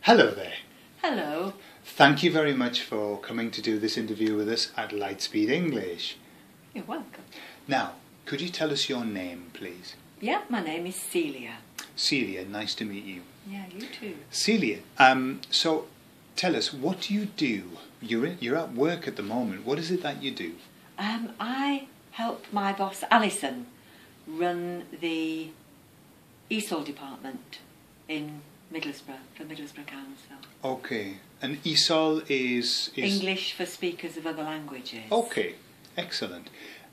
Hello there. Hello. Thank you very much for coming to do this interview with us at LightSpeed English. You're welcome. Now, could you tell us your name, please? Yeah, my name is Celia. Celia, nice to meet you. Yeah, you too. Celia, so tell us, what do you do? You're at work at the moment. What is it that you do? I help my boss, Alison, run the ESOL department in Middlesbrough, for Middlesbrough Council. Okay, and ESOL is... English for speakers of other languages. Okay, excellent.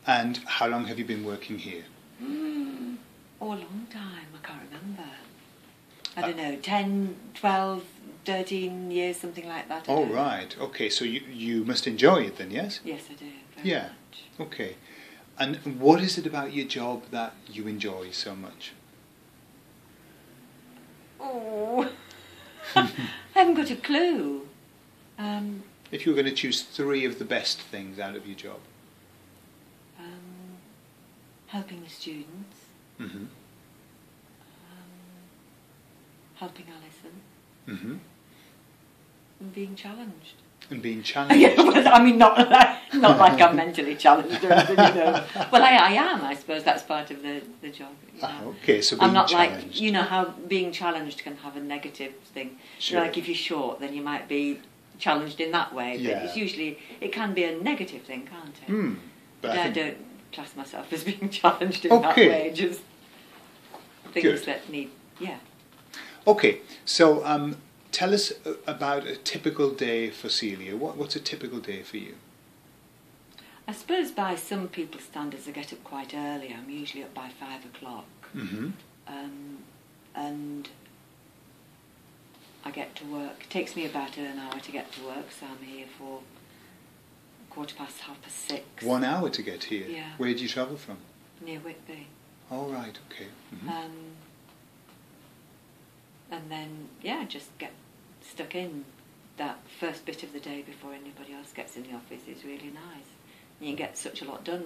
And how long have you been working here? Oh, a long time. I can't remember. I don't know, 10, 12, 13 years, something like that. Oh, right. Okay, so you must enjoy it then, yes? Yes, I do. Very much. Okay. And what is it about your job that you enjoy so much? Oh, I haven't got a clue. If you were going to choose 3 of the best things out of your job? Helping the students. Mm-hmm. Helping Alison. Mm-hmm. And being challenged. And being challenged. Yeah, well, I mean, not like I'm mentally challenged or anything, you know. Well, I am. I suppose that's part of the job. You know. Okay, so being I'm not challenged. like, you know, how being challenged can have a negative thing. Sure. Like if you're short, then you might be challenged in that way. But Yeah. it's usually, it can be a negative thing, can't it? But I don't class myself as being challenged in that Okay. way. Just things Good. that need, yeah. Okay, so tell us about a typical day for Celia. What's a typical day for you? I suppose by some people's standards I get up quite early. I'm usually up by 5 o'clock. Mm-hmm. And I get to work. It takes me about an hour to get to work, so I'm here for 6:15. 1 hour to get here? Yeah. Where do you travel from? Near Whitby. Oh, right, okay. Mm-hmm. And then, yeah, just get stuck in. That first bit of the day before anybody else gets in the office is really nice. And you get such a lot done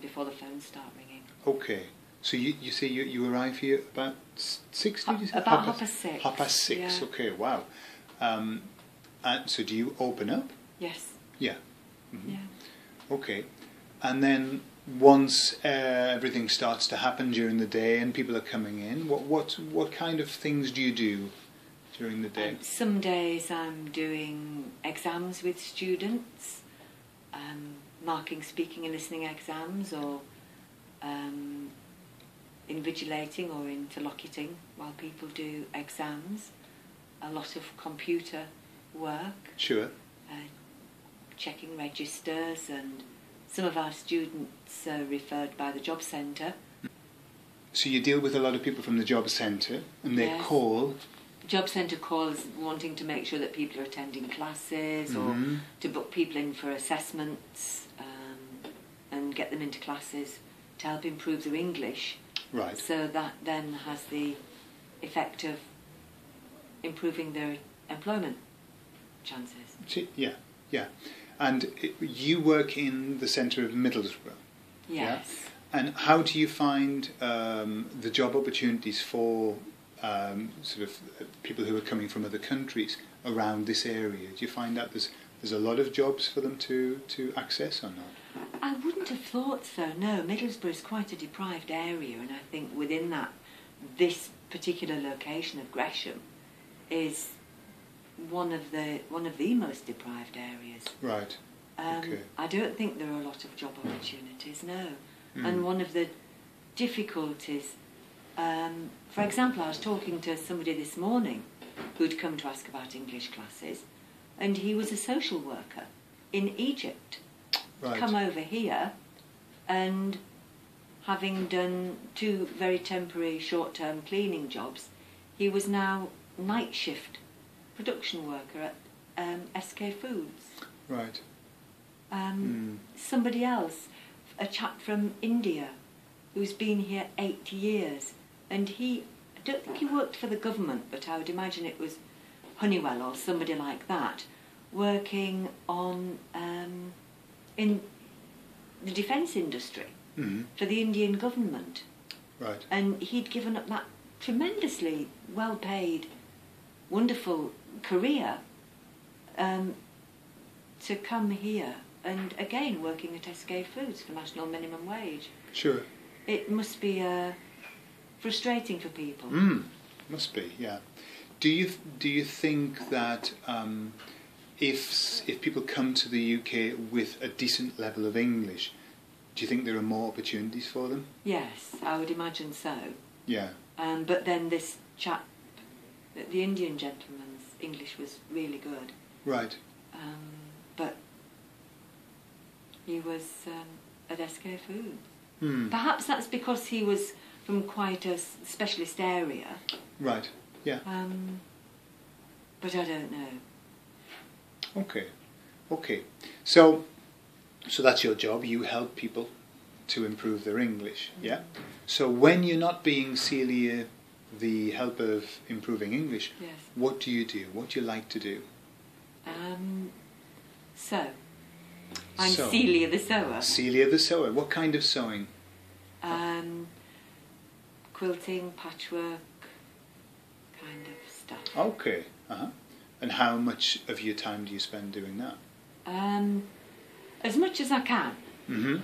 before the phones start ringing. Okay. So you say you arrive here about 6, did you say? About 6:30. 6:30, Yeah. okay, wow. And so do you open up? Yes. Yeah. Mm-hmm. Yeah. Okay. And then once everything starts to happen during the day and people are coming in, what kind of things do you do during the day? Some days I'm doing exams with students, marking speaking and listening exams, or invigilating or interlocuting while people do exams. A lot of computer work. Sure. Checking registers, and some of our students are referred by the job centre. So you deal with a lot of people from the job centre, and they Yes. call. Job centre calls wanting to make sure that people are attending classes, or to book people in for assessments, and get them into classes to help improve their English. Right. So that then has the effect of improving their employment chances. Yeah, yeah. And you work in the centre of Middlesbrough. Yes. Yeah? And how do you find the job opportunities for sort of people who are coming from other countries around this area? Do you find that there's a lot of jobs for them to access or not? I wouldn't have thought so, no. Middlesbrough is quite a deprived area, and I think within that, this particular location of Gresham is one of the most deprived areas. Right. Okay. I don't think there are a lot of job opportunities, no. And one of the difficulties, for example, I was talking to somebody this morning who'd come to ask about English classes, and he was a social worker in Egypt. Right. Come over here, and having done 2 very temporary short-term cleaning jobs, he was now night shift production worker at SK Foods. Right. Somebody else, a chap from India, who's been here 8 years, and I don't think he worked for the government, but I would imagine it was Honeywell or somebody like that, working on in the defence industry for the Indian government. Right. And he'd given up that tremendously well-paid, wonderful career to come here and again working at SK Foods for national minimum wage. Sure. It must be frustrating for people. Must be, yeah. Do you think that if people come to the UK with a decent level of English, do you think there are more opportunities for them? Yes, I would imagine so. Yeah. But then this chap, the Indian gentleman's English was really good. Right. But he was at SK Foods. Perhaps that's because he was from quite a specialist area. Right, yeah. But I don't know. Okay. So that's your job. You help people to improve their English, yeah? So when you're not being Celia, the help of improving English, yes. What do you do? What do you like to do? I'm Celia the sewer. Celia the sewer. What kind of sewing? Quilting, patchwork, kind of stuff. Okay. And how much of your time do you spend doing that? As much as I can. Mm-hmm.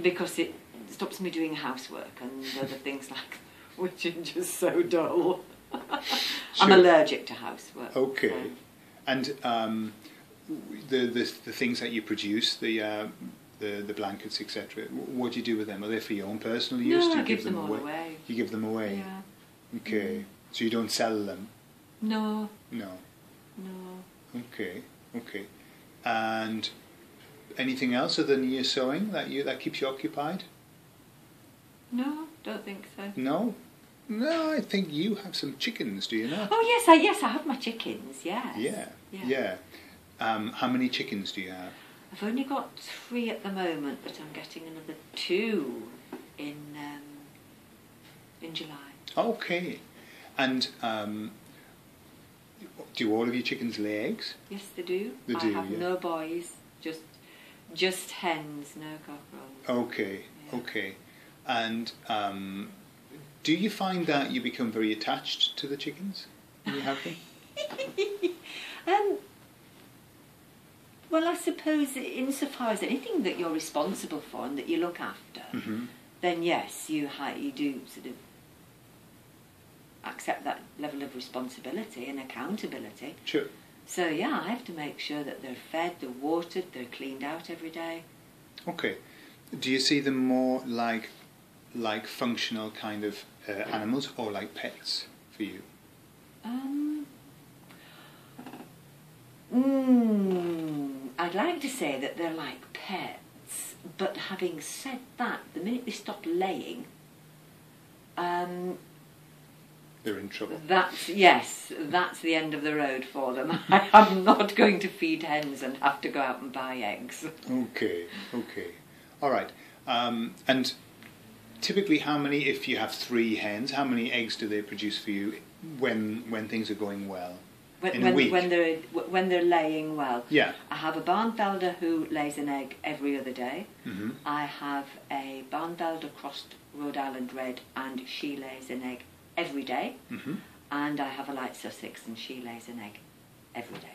Because it stops me doing housework and other things like that, which are just so dull. Sure. I'm allergic to housework. Okay. So. And the things that you produce, the blankets, etc. What do you do with them? Are they for your own personal use? No, do you I give them all away. You give them away. Yeah. Okay. So you don't sell them? No. No. No. Okay. And anything else other than your sewing that keeps you occupied? No, don't think so. No. No, I think you have some chickens, do you not? Oh yes, I have my chickens. Yes. Yeah. How many chickens do you have? I've only got 3 at the moment, but I'm getting another 2 in July. Okay. And do all of your chickens lay eggs? Yes, they do. I have no boys, just hens, no cockerels. Okay. And do you find that you become very attached to the chickens when you have them? Well, I suppose insofar as anything that you're responsible for and that you look after, then yes, you do sort of accept that level of responsibility and accountability. Sure. So yeah, I have to make sure that they're fed, they're watered, they're cleaned out every day. Okay. Do you see them more like functional kind of animals or like pets for you? I'd like to say that they're like pets, but having said that, the minute they stop laying, They're in trouble. That's the end of the road for them. I'm not going to feed hens and have to go out and buy eggs. Okay. All right. And typically how many, if you have 3 hens, how many eggs do they produce for you when things are going well? In a week? When they're laying well. Yeah. I have a Barnfelder who lays an egg every other day. Mm-hmm. I have a Barnfelder crossed Rhode Island Red and she lays an egg every day. Mm-hmm. And I have a light Sussex and she lays an egg every day.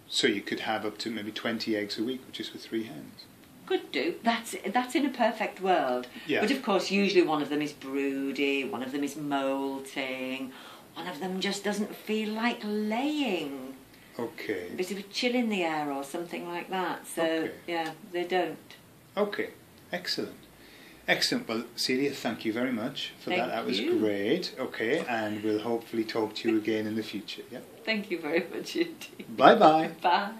So you could have up to maybe 20 eggs a week just with 3 hens. Could do. That's in a perfect world. Yeah. But of course, usually one of them is broody, one of them is moulting, one of them just doesn't feel like laying. Okay. A bit of a chill in the air or something like that. So, yeah, they don't. Okay. Excellent. Well, Celia, thank you very much for that. That was great. Okay, and we'll hopefully talk to you again in the future. Yeah. Thank you very much indeed. Bye-bye. Bye.